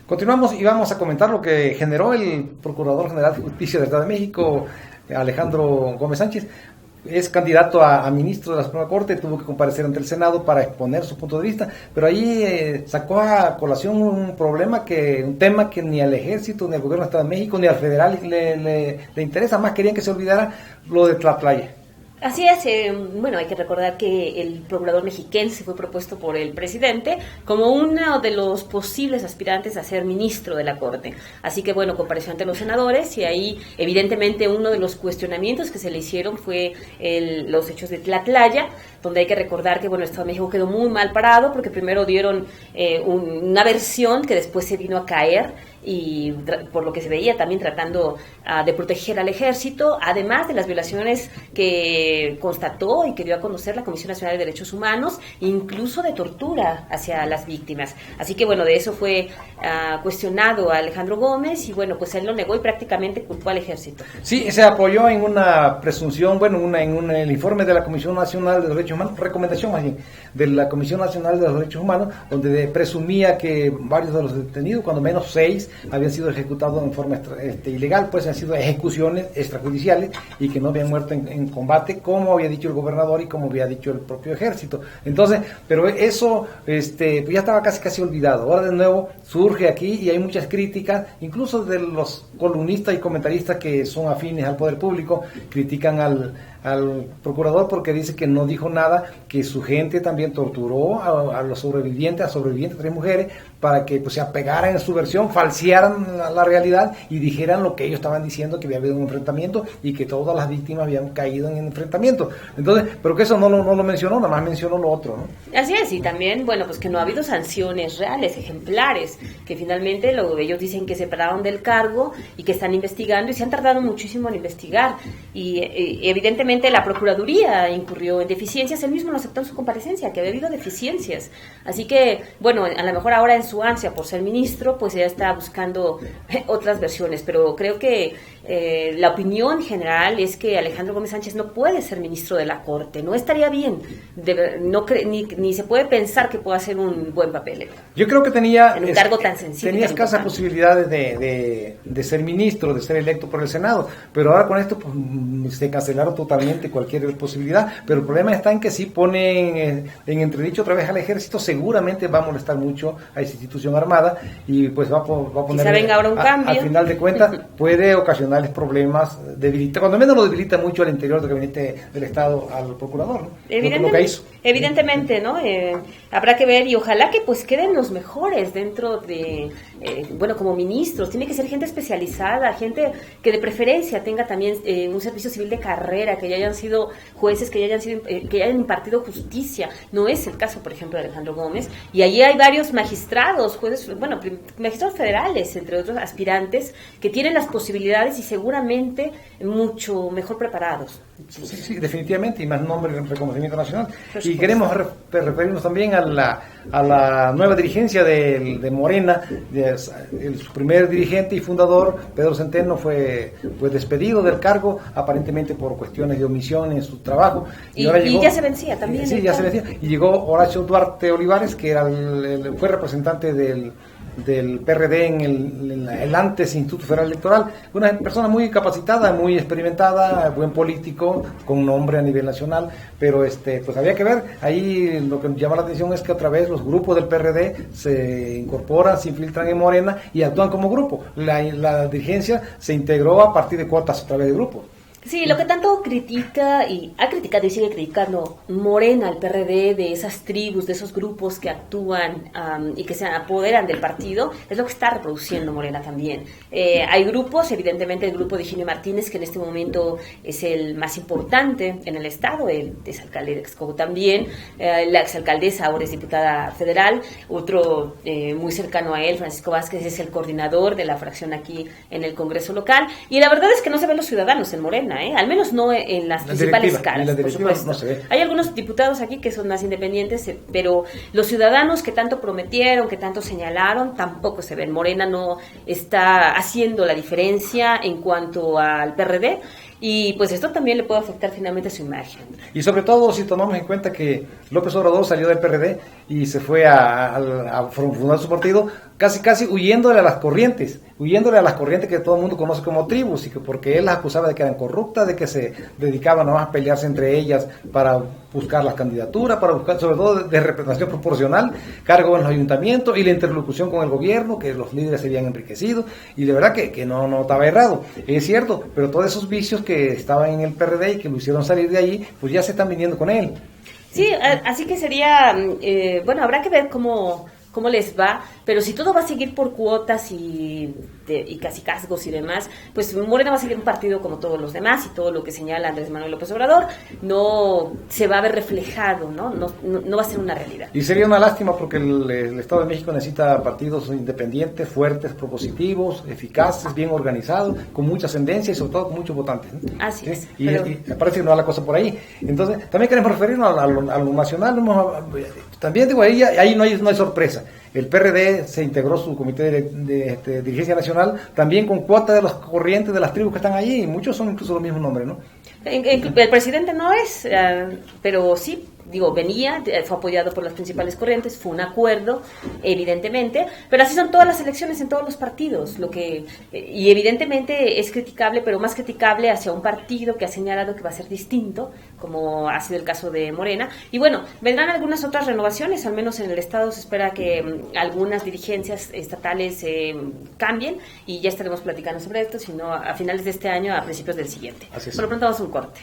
Continuamos y vamos a comentar lo que generó el Procurador General de Justicia del Estado de México, Alejandro Gómez Sánchez. Es candidato a ministro de la Suprema Corte, tuvo que comparecer ante el Senado para exponer su punto de vista, pero ahí sacó a colación un tema que ni al Ejército, ni al Gobierno del Estado de México, ni al federal le interesa, más querían que se olvidara lo de Tlatlaya. Así es, bueno, hay que recordar que el procurador mexiquense fue propuesto por el presidente como uno de los posibles aspirantes a ser ministro de la Corte. Así que, bueno, compareció ante los senadores y ahí, evidentemente, uno de los cuestionamientos que se le hicieron fue los hechos de Tlatlaya, donde hay que recordar que, bueno, el Estado de México quedó muy mal parado porque primero dieron una versión que después se vino a caer, y por lo que se veía también tratando de proteger al ejército, además de las violaciones que constató y que dio a conocer la Comisión Nacional de Derechos Humanos, incluso de tortura hacia las víctimas. Así que bueno, de eso fue cuestionado a Alejandro Gómez y bueno, pues él lo negó y prácticamente culpó al ejército. Sí, se apoyó en una presunción, en el informe de la Comisión Nacional de Derechos Humanos, recomendación más bien, de la Comisión Nacional de los Derechos Humanos, donde presumía que varios de los detenidos, cuando menos 6, habían sido ejecutados en forma ilegal, pues han sido ejecuciones extrajudiciales y que no habían muerto en combate, como había dicho el gobernador y como había dicho el propio ejército. Entonces, pero eso pues ya estaba casi olvidado. Ahora de nuevo surge aquí y hay muchas críticas, incluso de los columnistas y comentaristas que son afines al poder público, critican al procurador porque dice que no dijo nada, que su gente también torturó a los sobrevivientes, 3 mujeres, para que pues se apegaran en su versión, falsearan la realidad y dijeran lo que ellos estaban diciendo, que había habido un enfrentamiento y que todas las víctimas habían caído en enfrentamiento. Entonces, pero que eso no lo mencionó, nada más mencionó lo otro, ¿no? Así es, y también, bueno, pues que no ha habido sanciones reales, ejemplares, que finalmente ellos dicen que se pararon del cargo y que están investigando y se han tardado muchísimo en investigar y evidentemente la Procuraduría incurrió en deficiencias, él mismo lo aceptó en su comparecencia, que había habido deficiencias. Así que, bueno, a lo mejor ahora en su ansia por ser ministro, pues ya está buscando otras versiones, pero creo que la opinión general es que Alejandro Gómez Sánchez no puede ser ministro de la Corte, no estaría bien, ni se puede pensar que pueda hacer un buen papel. Yo creo que tenía en un cargo tan sensible. Tenía escasas posibilidades de ser ministro, de ser electo por el Senado, pero ahora con esto pues, se cancelaron totalmente cualquier posibilidad, pero el problema está en que si ponen en entredicho otra vez al ejército, seguramente va a molestar mucho a esa institución armada y pues va a poner, venga ahora un cambio. Al final de cuentas puede ocasionarles problemas, cuando menos lo debilita mucho al interior del gabinete del Estado al procurador, ¿no? Lo que hizo. Evidentemente, ¿no? Habrá que ver y ojalá que pues queden los mejores dentro de, como ministros. Tiene que ser gente especializada, gente que de preferencia tenga también un servicio civil de carrera, que ya hayan sido jueces, que ya hayan impartido justicia. No es el caso, por ejemplo, de Alejandro Gómez. Y allí hay varios magistrados, jueces, magistrados federales, entre otros aspirantes, que tienen las posibilidades y seguramente mucho mejor preparados. Sí, definitivamente, y más nombre en reconocimiento nacional. Y queremos referirnos también a la nueva dirigencia de Morena. Su primer dirigente y fundador, Pedro Centeno, fue despedido del cargo, aparentemente por cuestiones de omisión en su trabajo. Y ahora llegó, ya se vencía también. Sí, ya se vencía. Y llegó Horacio Duarte Olivares, que era fue representante del PRD en el antes Instituto Federal Electoral, una persona muy capacitada, muy experimentada, buen político, con nombre a nivel nacional, pero pues había que ver, ahí lo que llama la atención es que otra vez los grupos del PRD se incorporan, se infiltran en Morena y actúan como grupo. La dirigencia se integró a partir de cuotas a través de grupos. Sí, lo que tanto critica y ha criticado y sigue criticando Morena, el PRD, de esas tribus, de esos grupos que actúan y que se apoderan del partido, es lo que está reproduciendo Morena también. Hay grupos, evidentemente el grupo de Higinio Martínez, que en este momento es el más importante en el estado, el exalcalde de Texcoco también, la exalcaldesa ahora es diputada federal, otro muy cercano a él, Francisco Vázquez, es el coordinador de la fracción aquí en el Congreso local, y la verdad es que no se ven los ciudadanos en Morena, al menos no en las principales caras, por supuesto. No se ve. Hay algunos diputados aquí que son más independientes, pero los ciudadanos que tanto prometieron, que tanto señalaron, tampoco se ven. Morena no está haciendo la diferencia en cuanto al PRD. y pues esto también le puede afectar finalmente su imagen. Y sobre todo si tomamos en cuenta que López Obrador salió del PRD y se fue a fundar su partido casi huyéndole a las corrientes que todo el mundo conoce como tribus, y que porque él las acusaba de que eran corruptas, de que se dedicaban nomás a pelearse entre ellas para buscar las candidaturas, para buscar sobre todo de representación proporcional, cargo en los ayuntamientos y la interlocución con el gobierno, que los líderes se habían enriquecido, y de verdad que no estaba errado, es cierto, pero todos esos vicios que estaban en el PRD y que lo hicieron salir de allí, pues ya se están viniendo con él. Sí, así que sería, bueno, habrá que ver cómo les va, pero si todo va a seguir por cuotas y cacicazgos y demás, pues Morena va a seguir un partido como todos los demás, y todo lo que señala Andrés Manuel López Obrador no se va a ver reflejado, no va a ser una realidad. Y sería una lástima porque el Estado de México necesita partidos independientes, fuertes, propositivos, eficaces, bien organizados, con mucha ascendencia y sobre todo con muchos votantes, ¿no? Así es. Y me parece que no va la cosa por ahí. Entonces, también queremos referirnos a lo nacional. También digo, ahí no hay sorpresa. El PRD se integró su comité de dirigencia nacional también con cuota de las corrientes de las tribus que están allí, y muchos son incluso los mismos nombres, ¿no? El presidente no es, pero sí, venía, fue apoyado por las principales corrientes, fue un acuerdo, evidentemente, pero así son todas las elecciones en todos los partidos, y evidentemente es criticable, pero más criticable hacia un partido que ha señalado que va a ser distinto, como ha sido el caso de Morena, y bueno, vendrán algunas otras renovaciones, al menos en el Estado se espera que algunas dirigencias estatales cambien, y ya estaremos platicando sobre esto, sino a finales de este año, a principios del siguiente. Así es. Por lo pronto vamos a un corte.